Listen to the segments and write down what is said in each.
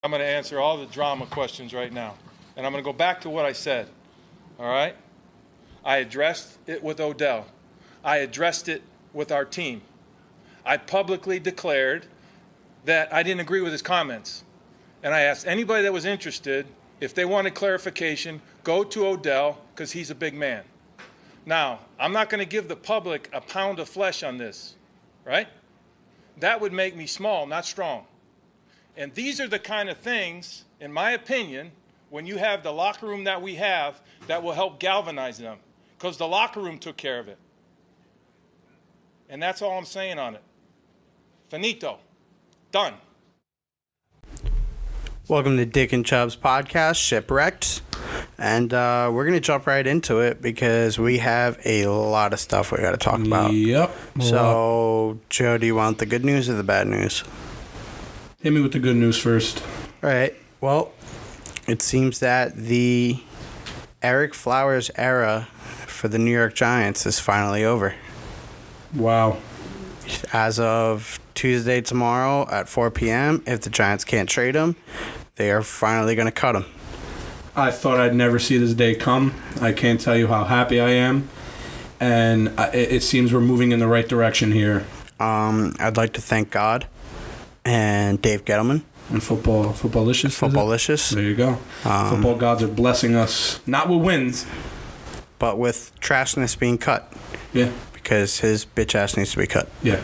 I'm going to answer all the drama questions right now. And I'm going to go back to what I said. All right? I addressed it with Odell. I addressed it with our team. I publicly declared that I didn't agree with his comments. And I asked anybody that was interested, if they wanted clarification, go to Odell because he's a big man. Now, I'm not going to give the public a pound of flesh on this, right? That would make me small, not strong. And these are the kind of things, in my opinion, when you have the locker room that we have, that will help galvanize them. Because the locker room took care of it. And that's all I'm saying on it. Finito. Done. Welcome to Dick and Chubbs podcast, Shipwrecked. And we're going to jump right into it because we have a lot of stuff we got to talk about. Yep. So, Joe, do you want the good news or the bad news? Hit me with the good news first. All right. Well, it seems that the Eric Flowers era for the New York Giants is finally over. Wow. As of Tuesday tomorrow at 4 p.m., if the Giants can't trade him, they are finally going to cut him. I thought I'd never see this day come. I can't tell you how happy I am. And it seems we're moving in the right direction here. I'd like to thank God and Dave Gettleman. And Footballicious. Footballicious. There you go. Football gods are blessing us, not with wins, but with trashness being cut. Yeah. Because his bitch ass needs to be cut. Yeah.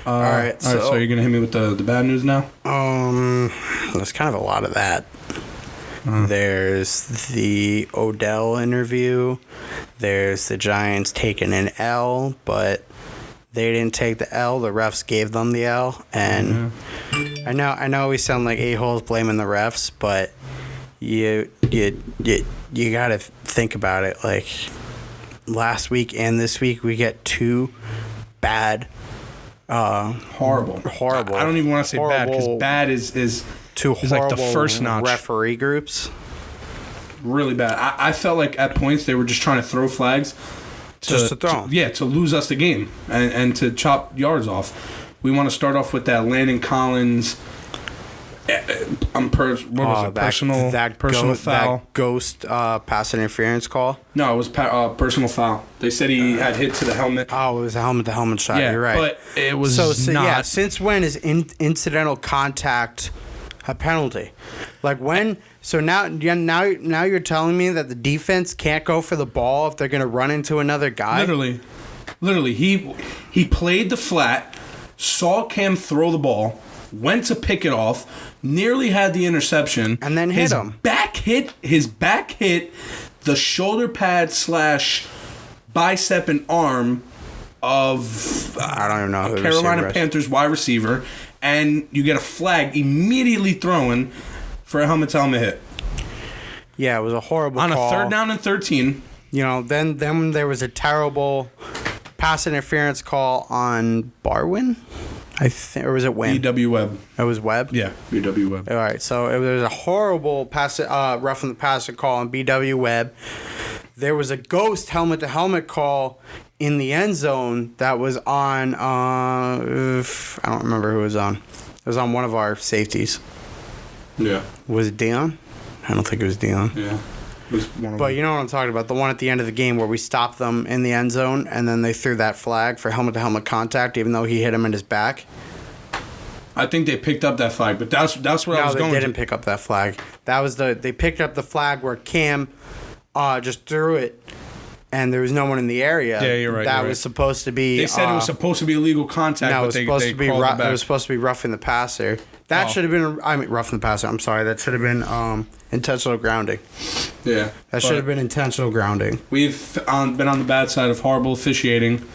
All right. So you're going to hit me with the bad news now? There's kind of a lot of that. There's the Odell interview. There's the Giants taking an L, but they didn't take the L. The refs gave them the L. And I know we sound like a-holes blaming the refs, but you got to think about it. Like, last week and this week, we get two bad, horrible. I don't even want to say bad because bad is two horrible like the first notch. Referee groups. Really bad. I felt like at points they were just trying to throw flags to throw. To lose us the game and to chop yards off. We want to start off with that Landon Collins. Personal foul. That ghost pass interference call? No, it was personal foul. They said he had hit to the helmet. Oh, it was a helmet-to-helmet shot. Yeah, you're right. But it was not. Yeah, since when is incidental contact a penalty? Like when? So now you're telling me that the defense can't go for the ball if they're going to run into another guy? Literally, he played the flat, saw Cam throw the ball, went to pick it off, nearly had the interception, and then hit him. His back hit the shoulder pad / bicep and arm of I don't even know who Carolina Panthers wide receiver, and you get a flag immediately thrown for a helmet-to-helmet hit. Yeah, it was a horrible call. On a 3rd down and 13. You know, then there was a terrible pass interference call on Barwin. Or was it Wynn? B.W. Webb. It was Webb? Yeah, B.W. Webb. All right, so there was a horrible roughing the passer call on B.W. Webb. There was a ghost helmet-to-helmet call in the end zone that was on, I don't remember who it was on. It was on one of our safeties. Yeah. Was it Dion? I don't think it was Dion. Yeah. But you know what I'm talking about, the one at the end of the game where we stopped them in the end zone and then they threw that flag for helmet-to-helmet contact even though he hit him in his back. I think they picked up that flag, but that's what I was going to. No, they didn't pick up that flag. They picked up the flag where Cam just threw it and there was no one in the area. Yeah, you're right. That was supposed to be. They said it was supposed to be illegal contact. No, but it was supposed to be roughing the passer. That should have been. Roughing the passer. I'm sorry. That should have been intentional grounding. Yeah, that should have been intentional grounding. We've been on the bad side of horrible officiating.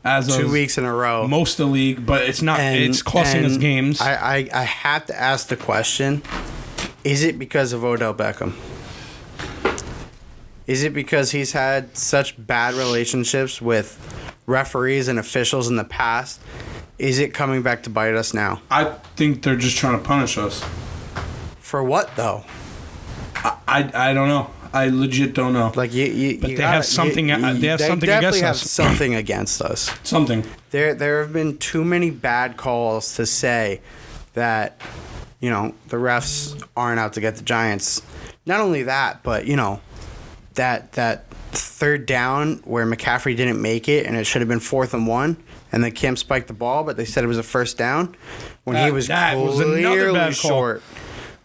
As 2 weeks in a row, most of the league, but it's not. It's costing us games. I have to ask the question: is it because of Odell Beckham? Is it because he's had such bad relationships with referees and officials in the past? Is it coming back to bite us now? I think they're just trying to punish us. For what, though? I don't know. I legit don't know. Like they have something. They have something against us. Something against us. Something. There have been too many bad calls to say that the refs aren't out to get the Giants. Not only that, but, that third down where McCaffrey didn't make it and it should have been 4th and 1, and then Kim spiked the ball, but they said it was a first down when he was clearly short.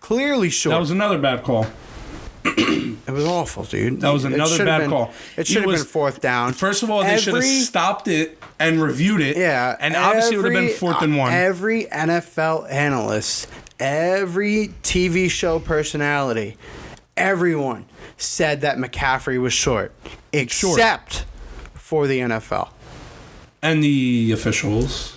Clearly short. That was another bad call. It was awful, dude. That was another bad call. It should have been 4th down. First of all, they should have stopped it and reviewed it. Yeah. And obviously it would have been 4th and 1. Every NFL analyst, every TV show personality, everyone said that McCaffrey was short, except for the NFL. And the officials.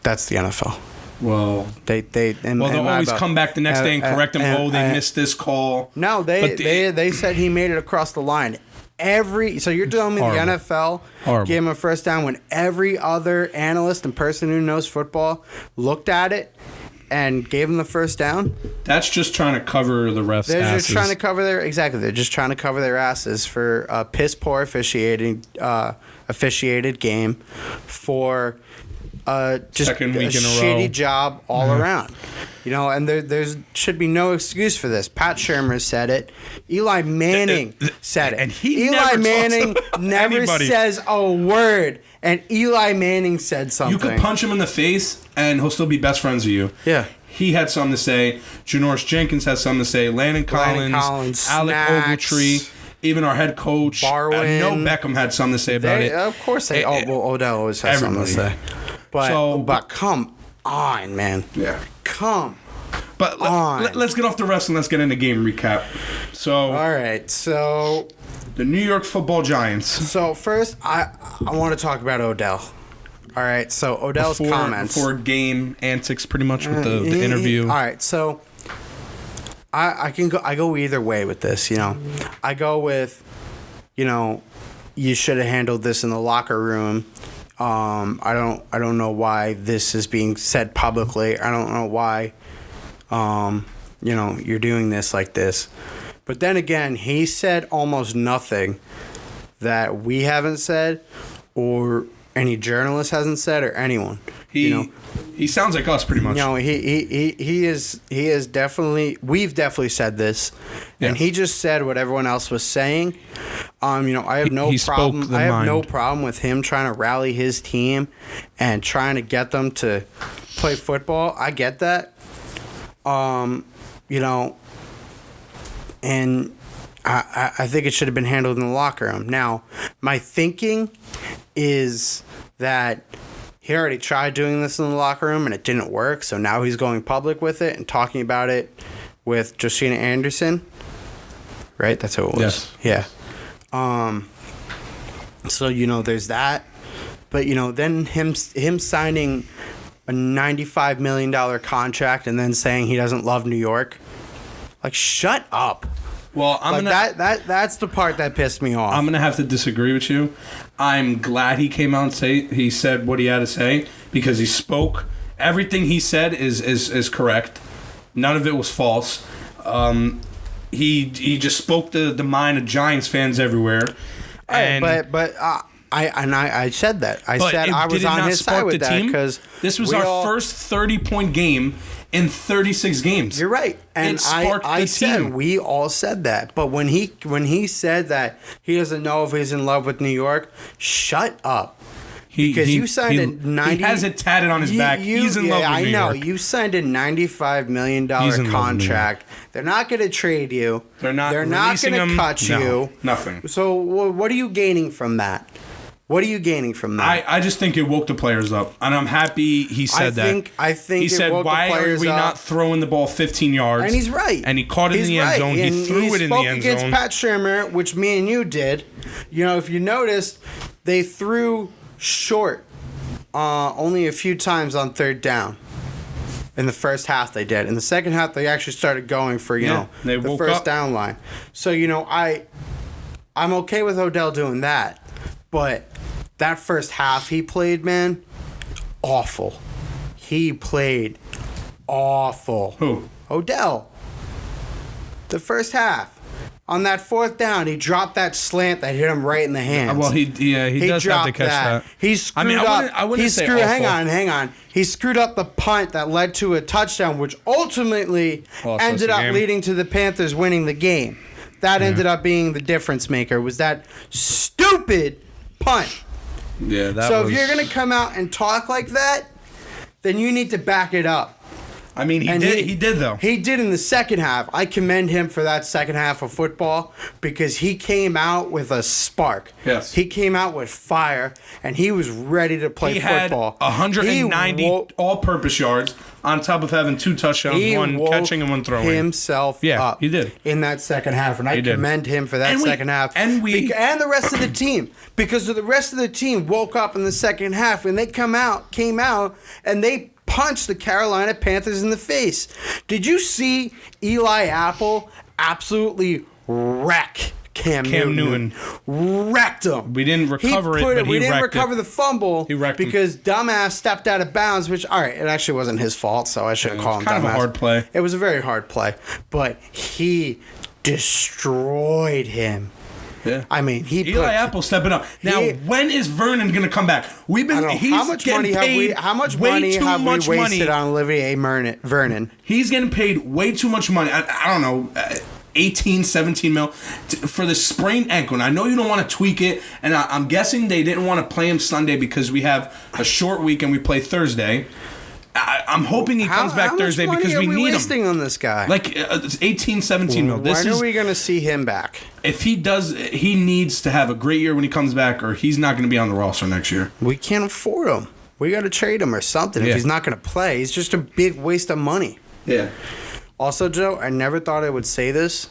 That's the NFL. Well, they'll always come back the next day and correct them. They missed this call. No, they said he made it across the line. So you're telling me the NFL gave him a first down when every other analyst and person who knows football looked at it and gave him the first down? That's just trying to cover the refs' asses. They're just trying to cover their They're just trying to cover their asses for a piss poor officiated game for. Just second week in a row. Shitty job all around. And there's should be no excuse for this. Pat Shurmur said it. Eli Manning said it. And Eli Manning never says a word. And Eli Manning said something. You could punch him in the face and he'll still be best friends with you. Yeah. He had something to say. Janoris Jenkins has something to say. Landon Collins, Alec Ogletree, even our head coach. Barwin. I know Beckham had something to say about it. Of course they. Odell always has something to say. But come on, man. Yeah. Come But on. Let's get off the rest and let's get into game recap. So. All right. So. The New York Football Giants. So first, I want to talk about Odell. All right. So Odell's comments. Before game antics, pretty much with the interview. All right. So. I go either way with this. I go with, you should have handled this in the locker room. I don't know why this is being said publicly. I don't know why, you're doing this like this. But then again, he said almost nothing that we haven't said or any journalist hasn't said or anyone. He sounds like us pretty much. He is definitely, we've definitely said this. Yes. And he just said what everyone else was saying. I have no problem. I have no problem with him trying to rally his team and trying to get them to play football. I get that. And I think it should have been handled in the locker room. Now, my thinking is that he already tried doing this in the locker room and it didn't work, so now he's going public with it and talking about it with Josina Anderson. Right? That's who it was. Yes. Yeah. So, there's that. But, then him signing a $95 million contract and then saying he doesn't love New York. Like, shut up. Well, that's the part that pissed me off. I'm gonna have to disagree with you. I'm glad he came out and he said what he had to say because he spoke. Everything he said is correct. None of it was false. He just spoke the mind of Giants fans everywhere. And I said that. I said I was on his side with that because this was our first 30-point game in 36 games. You're right, and I said we all said that. But when he said that he doesn't know if he's in love with New York, shut up. Because you signed a $90. He has it tatted on his back. He's in love with New York. I know. You signed a $95 million contract. They're not going to trade you. They're not going to cut you. Nothing. So what are you gaining from that? What are you gaining from that? I just think it woke the players up, and I'm happy he said that. I think he said, "Why are we not throwing the ball 15 yards?" And he's right. And he caught it in the end zone. He threw it in the end zone. He spoke against Pat Shurmur, which me and you did. If you noticed, they threw short only a few times on third down. In the first half, they did. In the second half, they actually started going for the first down line. So I'm okay with Odell doing that, but that first half he played, man, awful. He played awful. Who? Odell. The first half. On that fourth down, he dropped that slant that hit him right in the hands. Well, he does have to catch that. He screwed up. I wouldn't say awful. Hang on. He screwed up the punt that led to a touchdown, which ultimately ended up leading to the Panthers winning the game. That ended up being the difference maker. Was that stupid punt? Yeah. So if you're gonna come out and talk like that, then you need to back it up. I mean, he did though. He did in the second half. I commend him for that second half of football because he came out with a spark. Yes. He came out with fire, and he was ready to play football. He had 190 all-purpose yards on top of having 2 touchdowns, one catching and one throwing. Himself up. He did. In that second half, and I commend him for that second half. And the rest of the team. Because the rest of the team woke up in the second half, and they came out, and they punched the Carolina Panthers in the face. Did you see Eli Apple absolutely wreck Cam Newton? Wrecked him. We didn't recover we didn't recover the fumble because dumbass stepped out of bounds, which, all right, it actually wasn't his fault, so I shouldn't call him dumbass. Kind of a hard play. It was a very hard play, but he destroyed him. Yeah. I mean, Eli Apple stepping up. Now, when is Vernon going to come back? How much money have we wasted on Olivier Vernon? He's getting paid way too much money. I don't know, 18, 17 mil for the sprained ankle. And I know you don't want to tweak it, and I'm guessing they didn't want to play him Sunday because we have a short week and we play Thursday. I'm hoping he comes back Thursday because we need him. How much money are we wasting on this guy? Like 18, 17 mil. When are we going to see him back? If he does, he needs to have a great year when he comes back, or he's not going to be on the roster next year. We can't afford him. We got to trade him or something. If he's not going to play, he's just a big waste of money. Yeah. Also, Joe, I never thought I would say this,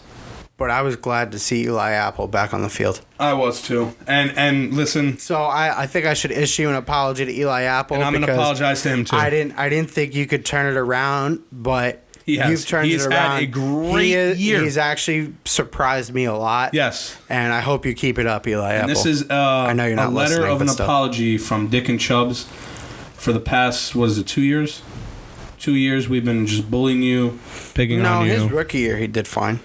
but I was glad to see Eli Apple back on the field. I was too. And listen. So I think I should issue an apology to Eli Apple. And I'm going to apologize to him too. I didn't think you could turn it around, but you've turned it around. He's had a great year. He's actually surprised me a lot. Yes. And I hope you keep it up, Eli Apple. And this is I know you're not a letter of an still. apology from Dick and Chubbs for the past, 2 years? 2 years we've been just bullying you, picking on you. No, his rookie year he did fine.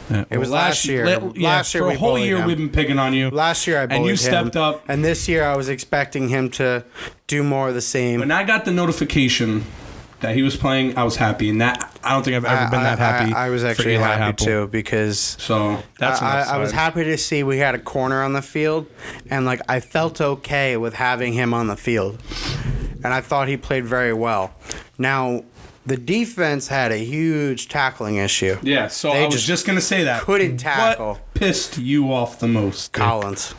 Yeah. It was last year. Last year for a whole year we've been picking on you. Last year I bullied him. And you stepped up. And this year I was expecting him to do more of the same. When I got the notification that he was playing, I was happy. And that I don't think I've ever been that happy. I was actually happy too because that's I was happy to see we had a corner on the field, and I felt okay with having him on the field. And I thought he played very well. Now, the defense had a huge tackling issue. Yeah, so I was just going to say that. Couldn't tackle. What pissed you off the most? Collins.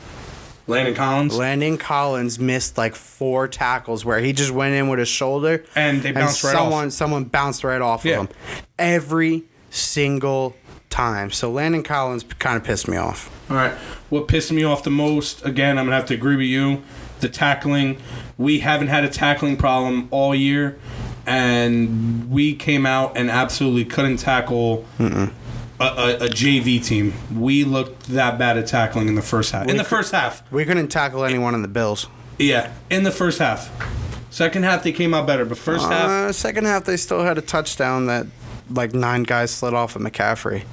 Landon Collins? Landon Collins missed 4 tackles where he just went in with his shoulder. And they bounced right off. Someone bounced right off of him. Every single time. So Landon Collins kind of pissed me off. All right. What pissed me off the most, again, I'm going to have to agree with you, the tackling. We haven't had a tackling problem all year. And we came out and absolutely couldn't tackle a JV team. We looked that bad at tackling in the first half. We couldn't tackle anyone in the Bills. Yeah, in the first half. Second half, they came out better, but first half... Second half, they still had a touchdown that 9 guys slid off of McCaffrey.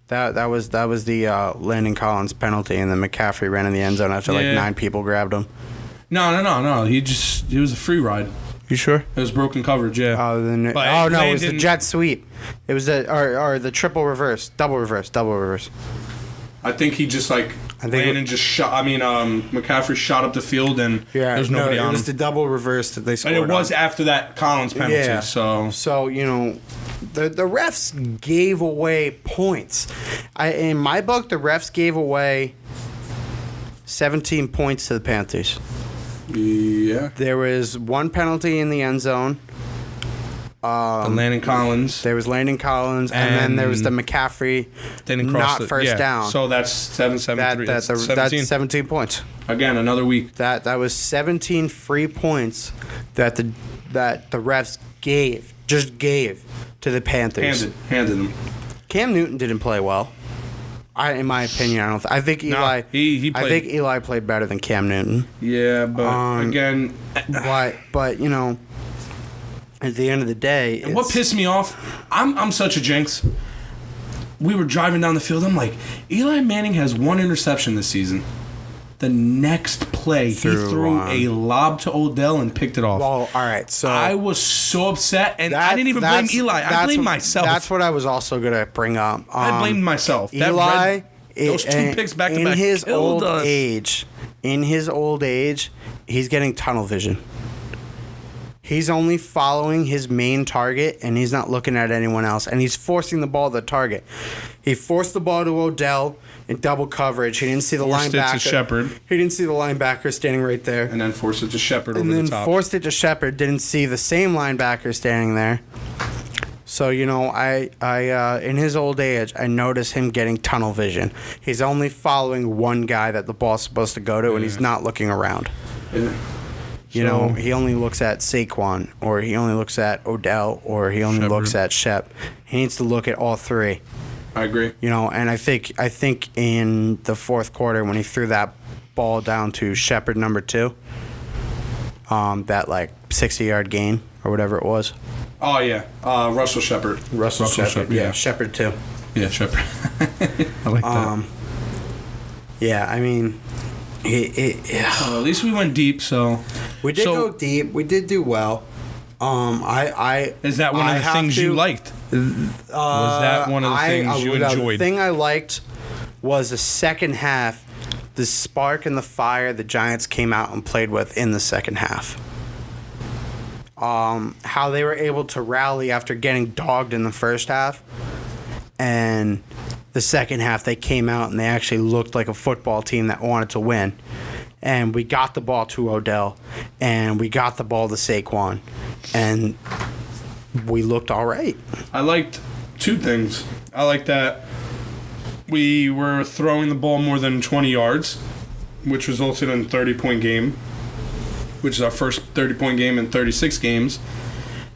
That was the Landon Collins penalty, and then McCaffrey ran in the end zone after 9 people grabbed him. No. He was a free ride. You sure? It was broken coverage, yeah. It was the jet sweep. It was the triple reverse, double reverse. I think he just ran and just shot. McCaffrey shot up the field and there's nobody on him. It was the double reverse that they scored. And it was after that Collins penalty. Yeah. So the refs gave away points. In my book, the refs gave away 17 points to the Panthers. Yeah. There was 1 penalty in the end zone. Landon Collins. There was Landon Collins, and then there was the McCaffrey first down. So that's 7-7-3. That's 17 points. Again, another week. That was 17 free points that the refs gave to the Panthers. Handed them. Cam Newton didn't play well. In my opinion, I think Eli. He played. I think Eli played better than Cam Newton. Yeah, but again, but at the end of the day, and what pissed me off, I'm such a jinx. we were driving down the field. I'm like, Eli Manning has 1 interception this season. The next play, he threw a lob to Odell and picked it off. Well, all right. So I was so upset, and I didn't even blame Eli. I blamed myself. That's what I was also going to bring up. I blamed myself. Eli, those 2 picks back to back in his killed old us. age, he's getting tunnel vision. He's only following his main target, and he's not looking at anyone else. And he's forcing the ball to the target. He forced the ball to Odell in double coverage. He didn't see the Forced linebacker. it to Shepard. He didn't see the linebacker standing right there. And then forced it to Shepard over the top. Forced it to Shepard. Didn't see the same linebacker standing there. So, I in his old age, I noticed him getting tunnel vision. He's only following one guy that the ball's supposed to go to, and he's not looking around. Yeah. He only looks at Saquon, or he only looks at Odell, or he only looks at Shep. He needs to look at all 3. I agree. And I think in the fourth quarter when he threw that ball down to Shepard number 2, that 60-yard gain or whatever it was. Oh yeah, Russell Shepard. Russell Shepard. Yeah, Shepard 2. Yeah, Shepard. I like that. Yeah, I mean, at least we went deep. So we did go deep. We did do well. Is that one of the things you liked? Was that one of the things you enjoyed? The thing I liked was the second half, the spark and the fire the Giants came out and played with in the second half. How they were able to rally after getting dogged in the first half, and the second half they came out and they actually looked like a football team that wanted to win. And we got the ball to Odell, and we got the ball to Saquon, and we looked all right. I liked 2 things. I liked that we were throwing the ball more than 20 yards, which resulted in a 30-point game, which is our first 30-point game in 36 games.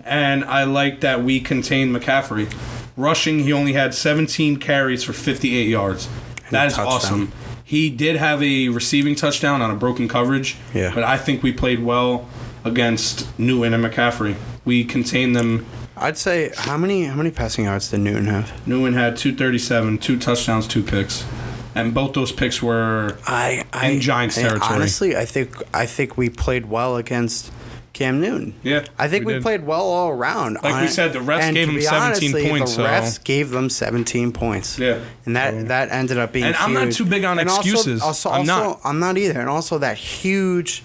And I liked that we contained McCaffrey. Rushing, he only had 17 carries for 58 yards. That is awesome. He did have a receiving touchdown on a broken coverage, but I think we played well against Newton and McCaffrey. We contained them. I'd say, how many passing yards did Newton have? Newton had 237, 2 touchdowns, 2 picks. And both those picks were in Giants territory. Honestly, I think we played well against Cam Newton. Yeah, I think we played well all around. Like we said, the refs gave them 17 points. The refs gave them 17 points. Yeah, and that ended up being. And huge. I'm not too big on excuses. I'm not either. And also that huge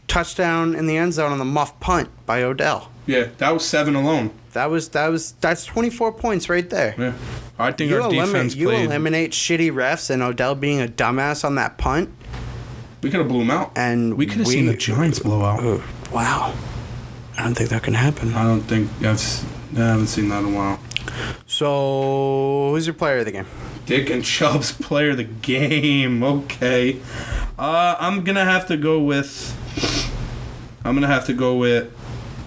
touchdown in the end zone on the muff punt by Odell. Yeah, that was 7 alone. That's 24 points right there. Yeah, I think our defense played. You eliminate shitty refs and Odell being a dumbass on that punt. We could have blew him out, and we could have seen the Giants blow out. Oh, wow, I don't think that can happen. I don't think I haven't seen that in a while. So, who's your player of the game? Dick and Chubbs player of the game. Okay, I'm gonna have to go with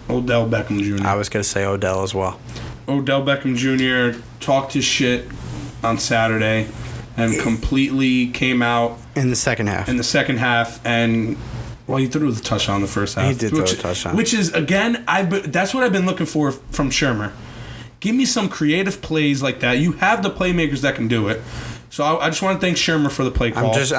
Odell Beckham Jr. I was gonna say Odell as well. Odell Beckham Jr. talked his shit on Saturday and completely came out in the second half. And he threw the touchdown in the first half. He did throw a touchdown. Which is, again, that's what I've been looking for from Shermer. Give me some creative plays like that. You have the playmakers that can do it. So I just want to thank Shermer for the play call, which was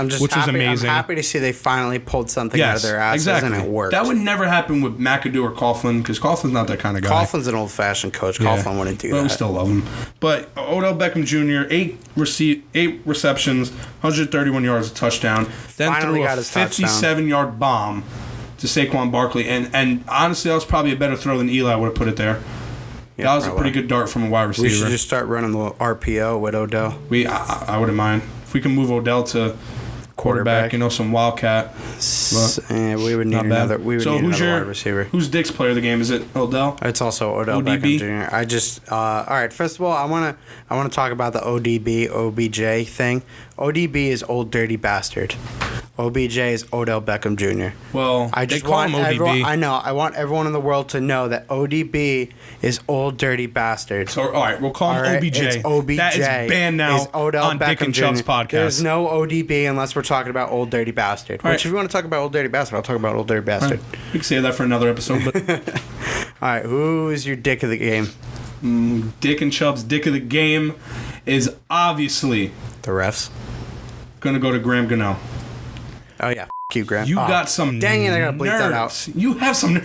amazing. I'm happy to see they finally pulled something out of their asses and it worked. That would never happen with McAdoo or Coughlin because Coughlin's not that kind of guy. Coughlin's an old-fashioned coach. Yeah. Coughlin wouldn't do that. But we still love him. But Odell Beckham Jr., 8 receptions, 131 yards, a touchdown. Then finally threw a 57-yard bomb to Saquon Barkley. And honestly, that was probably a better throw than Eli would have put it there. Yeah, that was a pretty good dart from a wide receiver. We should just start running the RPO with Odell. I wouldn't mind. If we can move Odell to quarterback, some Wildcat. We would need another wide receiver. Who's Dick's player of the game? Is it Odell? It's also Odell ODB? Beckham Jr. All right, first of all, I want to talk about the ODB, OBJ thing. ODB is Old Dirty Bastard. OBJ is Odell Beckham Jr. Well, they call him ODB. I know. I want everyone in the world to know that ODB is Old Dirty Bastard. So, all right, we'll call him OBJ. It's OBJ. That is banned now Odell on Beckham Dick and Chubbs podcast. There's no ODB unless we're talking about Old Dirty Bastard. Which, if you want to talk about Old Dirty Bastard, I'll talk about Old Dirty Bastard. Right. We can save that for another episode. But all right, who is your dick of the game? Dick and Chubbs' dick of the game is obviously The refs. going to go to Graham Gano. Oh yeah, you, Graham. You Oh, got some. Dang it! I gotta bleep that nerves. out. You have some.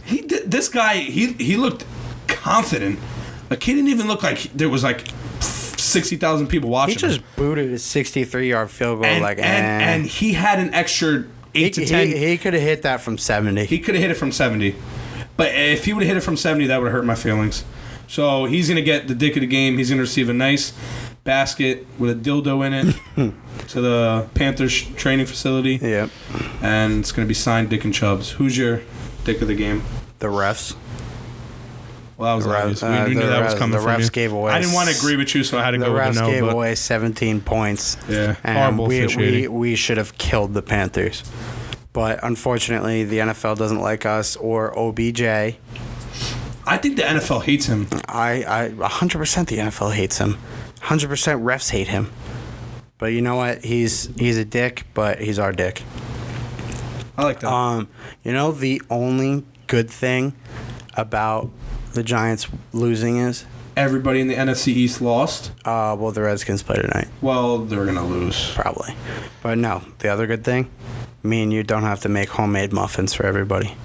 He did, this guy. He looked confident. Like he didn't even look like there was like 60,000 people watching. He just booted a 63-yard field goal. And he had an extra 8 to 10. He could have hit that from 70. He could have hit it from 70. But if he would have hit it from 70, that would have hurt my feelings. So he's going to get the dick of the game. He's going to receive a nice basket with a dildo in it to the Panthers training facility. Yep. And it's going to be signed Dick and Chubbs. Who's your dick of the game? The refs. Well, that was obvious. We knew the that was refs- coming the from refs you. gave away I didn't want to agree with you, so I had to The go with refs the no. gave But away 17 points. Yeah, and horrible officiating. we should have killed the Panthers. But unfortunately, the NFL doesn't like us or OBJ. I think the NFL hates him. I 100% the NFL hates him. 100% refs hate him. But you know what? He's a dick, but he's our dick. I like that. You know the only good thing about the Giants losing is Everybody in the NFC East lost. well, the Redskins play tonight, Well, they're going to lose. probably. But no, the other good thing, me and you don't have to make homemade muffins for everybody.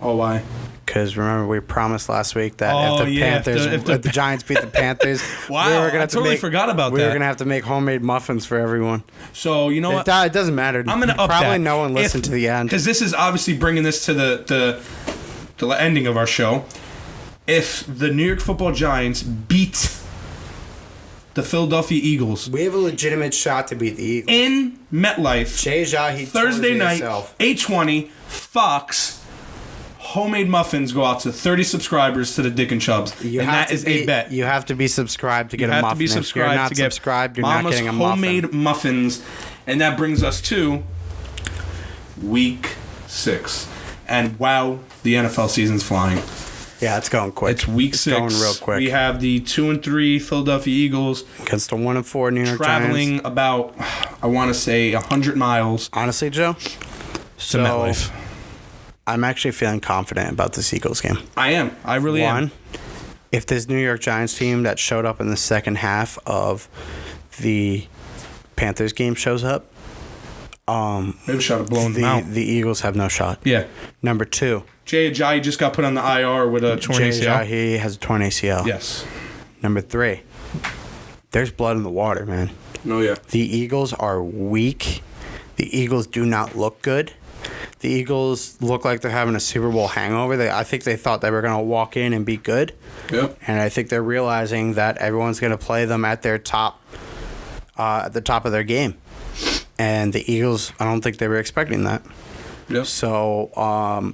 Oh, why? Because remember, we promised last week that Oh, if the yeah, Panthers, if if the Giants beat the Panthers, Wow, we were gonna I have to totally make, forgot about we that. were gonna have to make homemade muffins for everyone. So, you know what? It doesn't matter. I'm going to up Probably that. no one listened to the end. Because this is obviously bringing this to the ending of our show. If the New York Football Giants beat the Philadelphia Eagles We have a legitimate shot to beat the Eagles. in MetLife Jay Ajayi Thursday night, himself. 8:20, Fox, homemade muffins go out to 30 subscribers to the Dick and Chubbs. You and have that to is be, a bet. You have to be subscribed to get You a have muffin. to be If subscribed you're not to get subscribed, you're Mama's not getting a homemade muffin. muffins. And that brings us to week 6. And wow, the NFL season's flying. Yeah, it's going quick. It's week 6. Going real quick. We have the 2-3 Philadelphia Eagles Against the 1-4 New York traveling Giants. about, I want to say, 100 miles Honestly, Joe, to MetLife. I'm actually feeling confident about this Eagles game. I am. I really am. One, if this New York Giants team that showed up in the second half of the Panthers game shows up, Maybe should have blown them out. the Eagles have no shot. Yeah. Number 2, Jay Ajayi just got put on the IR with a torn Jay ACL. Ajayi has a torn ACL. Yes. Number 3, there's blood in the water, man. No, yeah. The Eagles are weak. The Eagles do not look good. The Eagles look like they're having a Super Bowl hangover. I think they thought they were going to walk in and be good. Yep. And I think they're realizing that everyone's going to play them at their top, at the top of their game. And the Eagles, I don't think they were expecting that. Yep. So,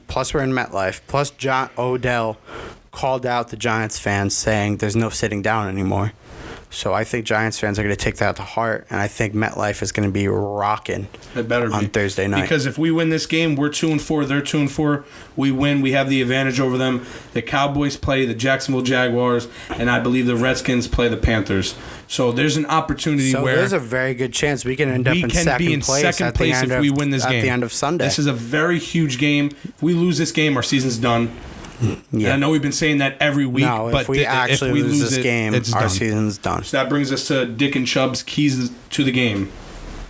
plus we're in MetLife. Plus John Odell called out the Giants fans saying there's no sitting down anymore. So I think Giants fans are going to take that to heart, and I think MetLife is going to be rocking It better be. on Thursday night. Because if we win this game, we're 2-4. They're 2-4. We win. We have the advantage over them. The Cowboys play the Jacksonville Jaguars, and I believe the Redskins play the Panthers. So there's an opportunity So where there's a very good chance we can end up we in can second be in place second at the place end if of, we win this game at the end of Sunday. This is a very huge game. If we lose this game, our season's done. And I know we've been saying that every week, no, but if we actually lose this game, it's our done. season's done. So that brings us to Dick and Chubb's keys to the game.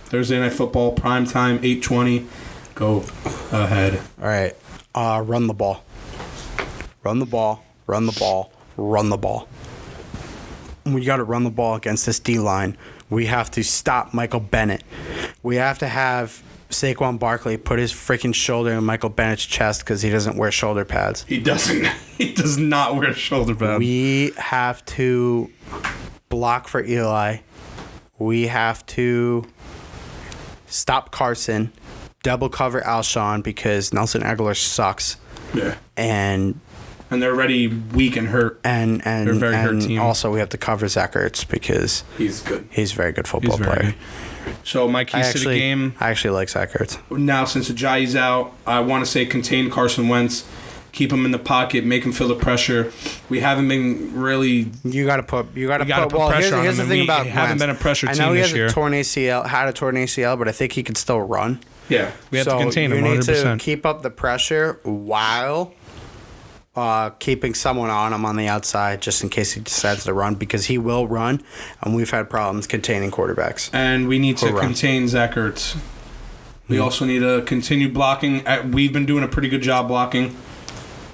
Thursday Night Football, prime time, 8:20. Go ahead. All right, run the ball. Run the ball. Run the ball. Run the ball. We got to run the ball against this D-line. We have to stop Michael Bennett. We have to have Saquon Barkley put his freaking shoulder in Michael Bennett's chest because he doesn't wear shoulder pads. He doesn't. He does not wear shoulder pads. We have to block for Eli. We have to stop Carson, double cover Alshon because Nelson Aguilar sucks. Yeah. And they're already weak and hurt. and They're a very hurt team. also we have to cover Zach Ertz because He's good. he's a very good football He's very player. good. So my keys to the game. I actually like Zach Ertz. Now, since Ajayi's out, I want to say contain Carson Wentz. Keep him in the pocket. Make him feel the pressure. We haven't been really. You got to put put pressure on here's him, the thing and we about haven't Wentz. been a pressure I team know he this has year. a torn ACL, had a torn ACL, but I think he can still run. Yeah, we have so to contain him you need 100%. to keep up the pressure while keeping someone on him on the outside just in case he decides to run, because he will run, and we've had problems containing quarterbacks. And we need to contain Zach Ertz. We also need to continue blocking. We've been doing a pretty good job blocking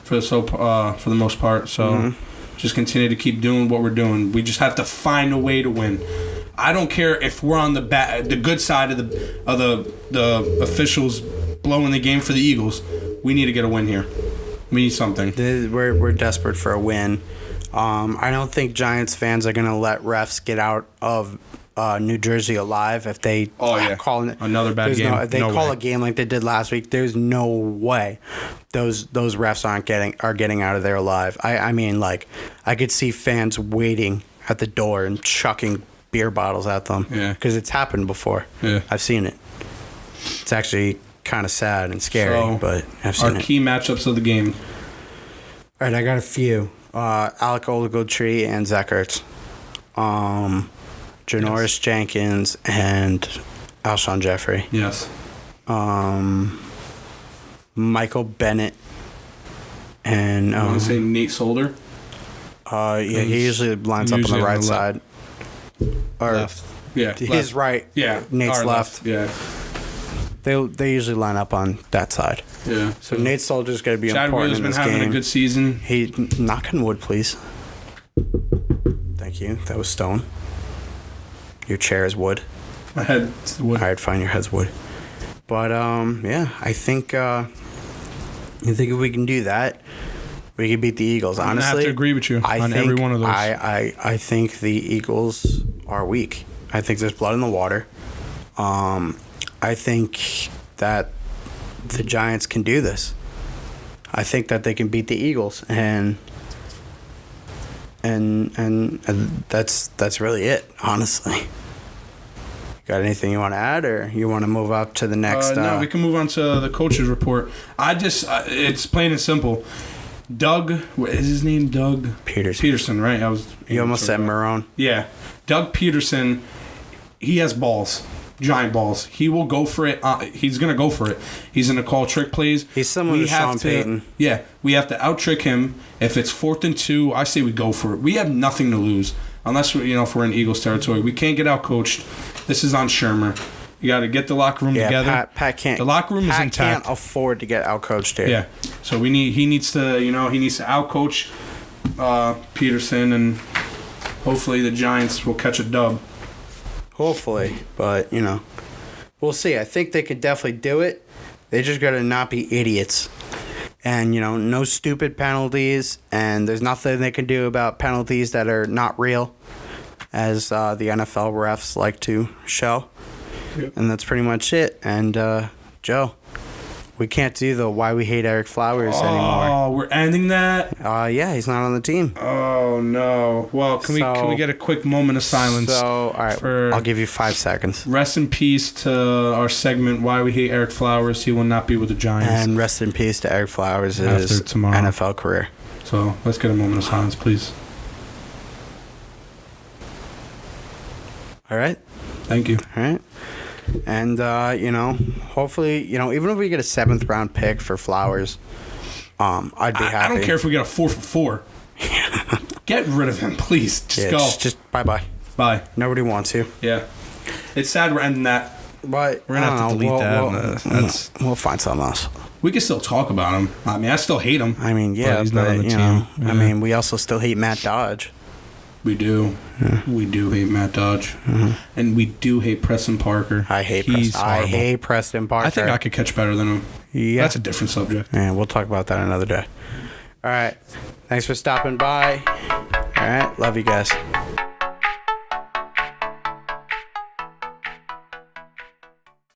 for the most part. So just continue to keep doing what we're doing. We just have to find a way to win. I don't care if we're on the good side of the officials blowing the game for the Eagles. We need to get a win here. We need something. We're desperate for a win. I don't think Giants fans are going to let refs get out of New Jersey alive if they call another bad game. If they call a game like they did last week, there's no way those refs are getting out of there alive. I mean, like, I could see fans waiting at the door and chucking beer bottles at them. Yeah. Because it's happened before. Yeah. I've seen it. It's actually kind of sad and scary, but I've seen it. Our key matchups of the game. All right, I got a few. Alec Ogletree and Zach Ertz. Janoris Jenkins and Alshon Jeffrey. Yes. Michael Bennett and I want to say Nate Solder. He usually lines up on the right side. Or left. Yeah. His left. right. Yeah. Nate's left. Yeah. They usually line up on that side. Yeah. So Nate Solder's going to be Chad important Wheeler's in been this having game. a good season. He knock on wood, please. Thank you. That was stone. Your chair is wood. My head's wood. All right, fine. Your head's wood. But yeah, I think if we can do that, we can beat the Eagles. I'm Honestly, gonna have to agree with you on every one of those. I think the Eagles are weak. I think there's blood in the water. I think that the Giants can do this. I think that they can beat the Eagles, and that's really it, honestly. Got anything you want to add, or you want to move up to the next? No, we can move on to the coach's report. It's plain and simple. Doug, what is his name? Doug Peterson, right? You almost said Marone. Yeah, Doug Peterson. He has balls, giant balls. He will go for it. He's gonna go for it. He's gonna call trick plays. He's similar to Sean Payton. Yeah, we have to out trick him. If it's 4th and 2, I say we go for it. We have nothing to lose unless if we're in Eagles territory. We can't get out coached. This is on Shermer. You got to get the locker room together. Pat can't. The locker room is intact. Pat can't afford to get out coached here. Yeah, so he needs to out coach Peterson, and hopefully the Giants will catch a dub. Hopefully, but we'll see. I think they could definitely do it. They just got to not be idiots. And, no stupid penalties, and there's nothing they can do about penalties that are not real, as the NFL refs like to show. Yep. And that's pretty much it. And, Joe, we can't do the why we hate Eric Flowers anymore. Oh, we're ending that? Yeah, he's not on the team. Oh, no. Well, can we get a quick moment of silence? So, all right, I'll give you 5 seconds. Rest in peace to our segment, Why We Hate Eric Flowers. He will not be with the Giants. And rest in peace to Eric Flowers' NFL career. So, let's get a moment of silence, please. All right. Thank you. All right. And, hopefully, even if we get a 7th round pick for Flowers, I'd be happy. I don't care if we get a 4 for 4. Get rid of him, please. Just go. Just bye-bye. Bye. Nobody wants you. Yeah. It's sad we're ending that. But we're going to have to delete that. We'll find something else. We can still talk about him. I mean, I still hate him. I mean, yeah, but he's not on the team. Yeah. I mean, we also still hate Matt Dodge. We do. Yeah. We do hate Matt Dodge. Mm-hmm. And we do hate Preston Parker. I hate Preston Parker. I think I could catch better than him. Yeah. That's a different subject. Yeah, we'll talk about that another day. All right. Thanks for stopping by. All right. Love you guys.